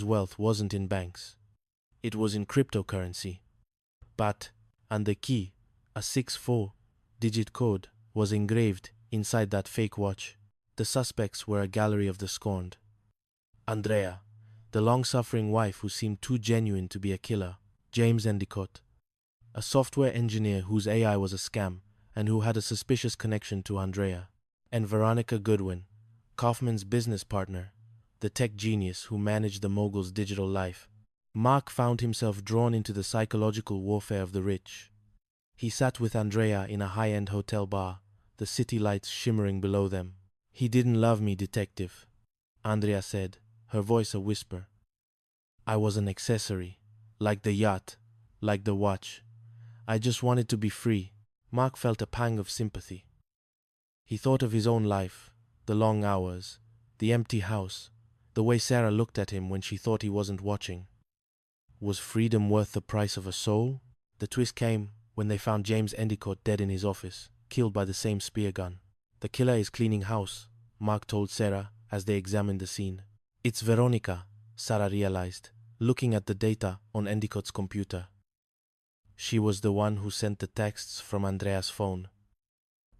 wealth wasn't in banks. It was in cryptocurrency. But, and the key, a 64-digit code, was engraved inside that fake watch. The suspects were a gallery of the scorned. Andrea, the long-suffering wife who seemed too genuine to be a killer. James Endicott, a software engineer whose AI was a scam and who had a suspicious connection to Andrea. And Veronica Goodwin, Kaufman's business partner, the tech genius who managed the mogul's digital life. Mark found himself drawn into the psychological warfare of the rich. He sat with Andrea in a high-end hotel bar, the city lights shimmering below them. "He didn't love me, detective," Andrea said, her voice a whisper. "I was an accessory, like the yacht, like the watch. I just wanted to be free." Mark felt a pang of sympathy. He thought of his own life, the long hours, the empty house, the way Sarah looked at him when she thought he wasn't watching. Was freedom worth the price of a soul? The twist came when they found James Endicott dead in his office, killed by the same spear gun. "The killer is cleaning house," Mark told Sarah as they examined the scene. "It's Veronica," Sarah realized, looking at the data on Endicott's computer. She was the one who sent the texts from Andrea's phone.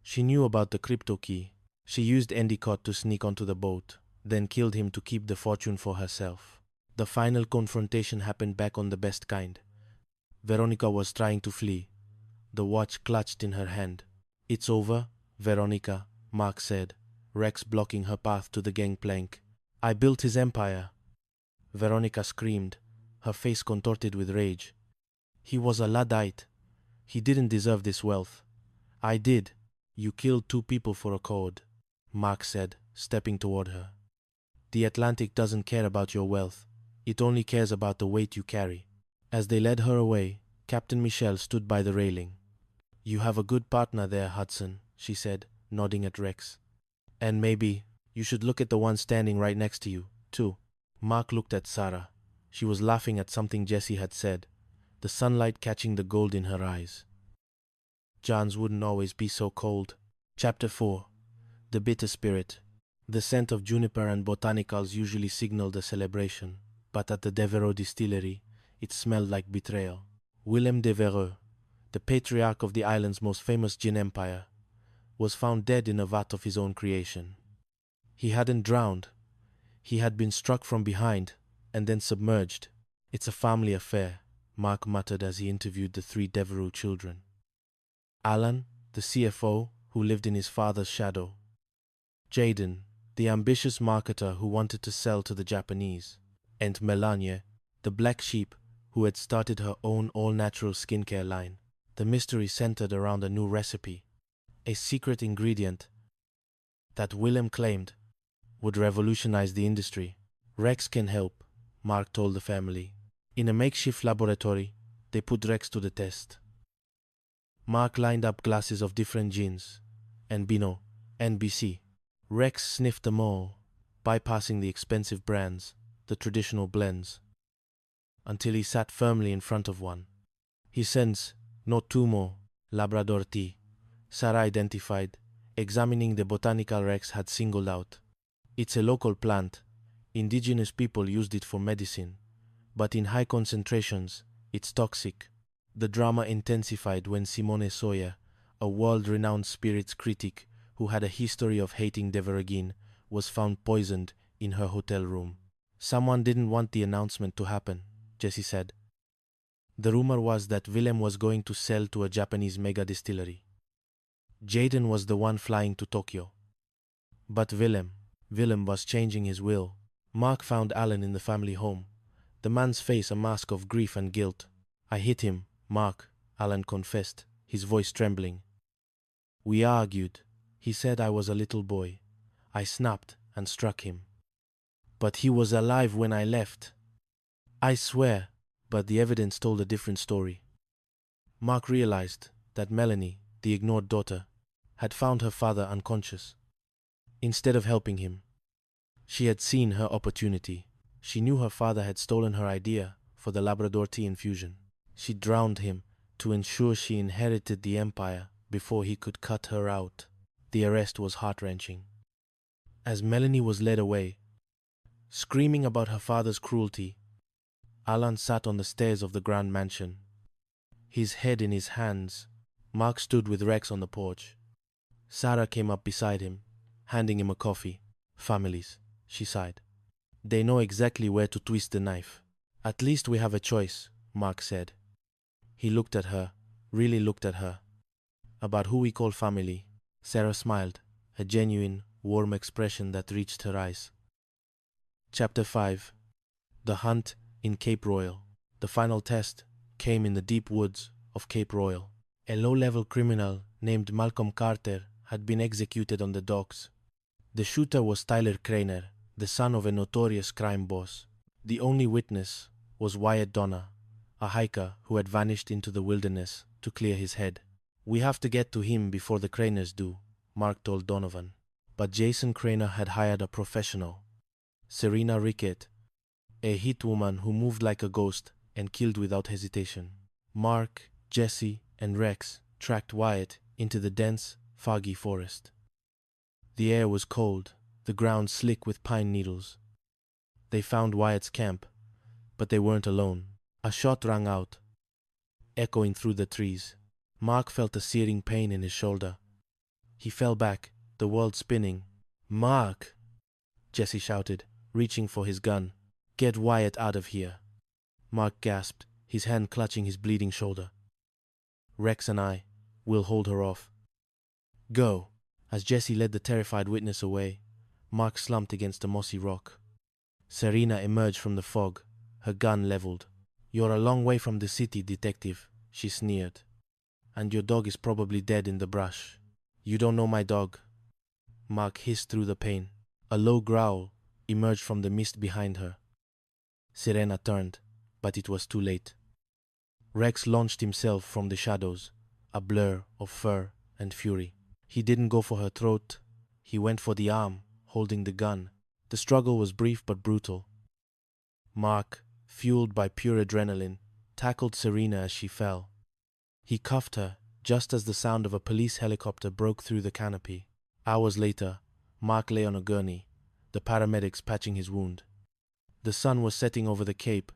She knew about the crypto key. She used Endicott to sneak onto the boat, then killed him to keep the fortune for herself. The final confrontation happened back on the best kind. Veronica was trying to flee, the watch clutched in her hand. "It's over, Veronica," Mark said, Rex blocking her path to the gangplank. "I built his empire." Veronica screamed, her face contorted with rage. "He was a Luddite. He didn't deserve this wealth." "I did." "You killed 2 people for a code," Mark said, stepping toward her. "The Atlantic doesn't care about your wealth. It only cares about the weight you carry." As they led her away, Captain McHale stood by the railing. "You have a good partner there, Hudson," she said, nodding at Rex. "And maybe you should look at the one standing right next to you, too." Mark looked at Sarah. She was laughing at something Jesse had said, the sunlight catching the gold in her eyes. John's wouldn't always be so cold. Chapter 4. The Bitter Spirit. The scent of juniper and botanicals usually signaled a celebration, but at the Devereux distillery, it smelled like betrayal. Willem Devereux, the patriarch of the island's most famous gin empire, was found dead in a vat of his own creation. He hadn't drowned. He had been struck from behind and then submerged. "It's a family affair," Mark muttered as he interviewed the 3 Devereux children. Alan, the CFO, who lived in his father's shadow. Jaden, the ambitious marketer who wanted to sell to the Japanese. And Melania, the black sheep who had started her own all-natural skincare line. The mystery centered around a new recipe, a secret ingredient that Willem claimed would revolutionize the industry. "Rex can help," Mark told the family. In a makeshift laboratory, they put Rex to the test. Mark lined up glasses of different gins, and Bino, NBC. Rex sniffed them all, bypassing the expensive brands, the traditional blends, until he sat firmly in front of one. He sensed no tumo, Labrador tea, Sarah identified, examining the botanical Rex had singled out. "It's a local plant. Indigenous people used it for medicine, but in high concentrations, it's toxic." The drama intensified when Simone Sawyer, a world-renowned spirits critic who had a history of hating Devereux, was found poisoned in her hotel room. "Someone didn't want the announcement to happen," Jesse said. The rumor was that Willem was going to sell to a Japanese mega distillery. Jaden was the one flying to Tokyo. But Willem was changing his will. Mark found Alan in the family home, the man's face a mask of grief and guilt. "I hit him, Mark," Alan confessed, his voice trembling. "We argued. He said I was a little boy. I snapped and struck him. But he was alive when I left. I swear." But the evidence told a different story. Mark realized that Melanie, the ignored daughter, had found her father unconscious. Instead of helping him, she had seen her opportunity. She knew her father had stolen her idea for the Labrador tea infusion. She drowned him to ensure she inherited the empire before he could cut her out. The arrest was heart-wrenching. As Melanie was led away, Screaming about her father's cruelty, Alan sat on the stairs of the grand mansion. His head in his hands, Mark stood with Rex on the porch. Sarah came up beside him, handing him a coffee. Families, she sighed. They know exactly where to twist the knife. At least we have a choice, Mark said. He looked at her, really looked at her. About who we call family. Sarah smiled, a genuine, warm expression that reached her eyes. Chapter 5. The Hunt in Cape Royal. The final test came in the deep woods of Cape Royal. A low-level criminal named Malcolm Carter had been executed on the docks. The shooter was Tyler Craner, the son of a notorious crime boss. The only witness was Wyatt Donner, a hiker who had vanished into the wilderness to clear his head. We have to get to him before the Craners do, Mark told Donovan. But Jason Craner had hired a professional, Serena Rickett, a hit woman who moved like a ghost and killed without hesitation. Mark, Jesse, and Rex tracked Wyatt into the dense, foggy forest. The air was cold, the ground slick with pine needles. They found Wyatt's camp, but they weren't alone. A shot rang out, echoing through the trees. Mark felt a searing pain in his shoulder. He fell back, the world spinning. "Mark!" Jesse shouted, reaching for his gun. "Get Wyatt out of here." Mark gasped, his hand clutching his bleeding shoulder. "Rex and I will hold her off." "Go." As Jesse led the terrified witness away, Mark slumped against a mossy rock. Serena emerged from the fog, her gun leveled. "You're a long way from the city, detective," she sneered. "And your dog is probably dead in the brush." "You don't know my dog." Mark hissed through the pain. A low growl emerged from the mist behind her. Serena turned, but it was too late. Rex launched himself from the shadows, a blur of fur and fury. He didn't go for her throat. He went for the arm, holding the gun. The struggle was brief but brutal. Mark, fueled by pure adrenaline, tackled Serena as she fell. He cuffed her just as the sound of a police helicopter broke through the canopy. Hours later, Mark lay on a gurney, the paramedics patching his wound. The sun was setting over the cape,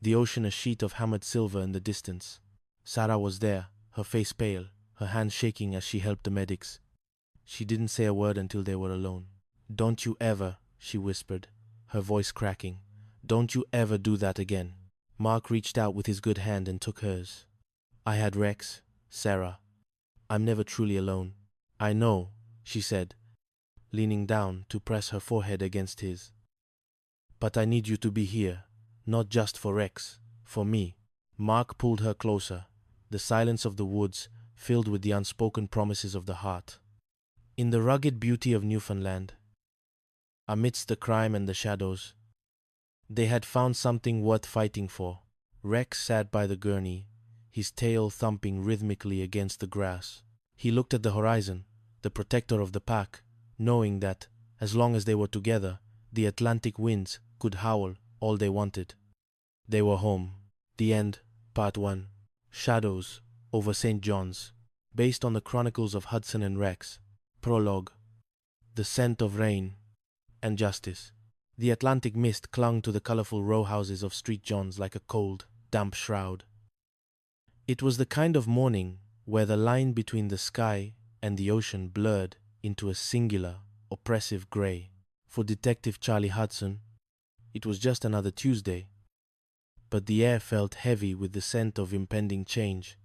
the ocean a sheet of hammered silver in the distance. Sarah was there, her face pale, her hands shaking as she helped the medics. She didn't say a word until they were alone. "Don't you ever," she whispered, her voice cracking. "Don't you ever do that again." Mark reached out with his good hand and took hers. "I had Rex, Sarah. I'm never truly alone." "I know," she said, leaning down to press her forehead against his. "But I need you to be here, not just for Rex, for me." Mark pulled her closer, the silence of the woods filled with the unspoken promises of the heart. In the rugged beauty of Newfoundland, amidst the crime and the shadows, they had found something worth fighting for. Rex sat by the gurney, his tail thumping rhythmically against the grass. He looked at the horizon, the protector of the pack, knowing that, as long as they were together, the Atlantic winds could howl all they wanted. They were home. The End, Part 1. Shadows over St. John's. Based on the Chronicles of Hudson and Rex. Prologue. The Scent of Rain and Justice. The Atlantic mist clung to the colorful row houses of St. John's like a cold, damp shroud. It was the kind of morning where the line between the sky and the ocean blurred into a singular, oppressive gray. For Detective Charlie Hudson, it was just another Tuesday, but the air felt heavy with the scent of impending change,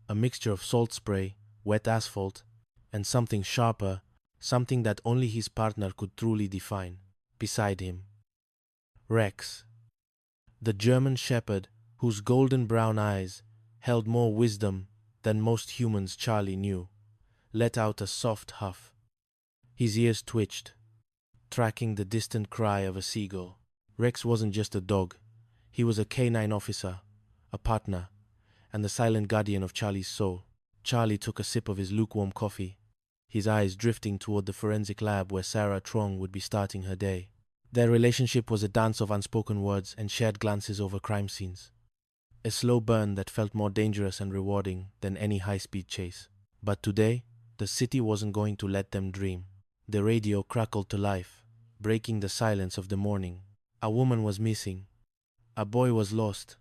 a mixture of salt spray, wet asphalt, and something sharper, something that only his partner could truly define. Beside him, Rex, the German shepherd whose golden brown eyes held more wisdom than most humans Charlie knew, let out a soft huff. His ears twitched, tracking the distant cry of a seagull. Rex wasn't just a dog. He was a canine officer, a partner, and the silent guardian of Charlie's soul. Charlie took a sip of his lukewarm coffee, his eyes drifting toward the forensic lab where Sarah Trong would be starting her day. Their relationship was a dance of unspoken words and shared glances over crime scenes. A slow burn that felt more dangerous and rewarding than any high-speed chase. But today, the city wasn't going to let them dream. The radio crackled to life, breaking the silence of the morning. A woman was missing. A boy was lost.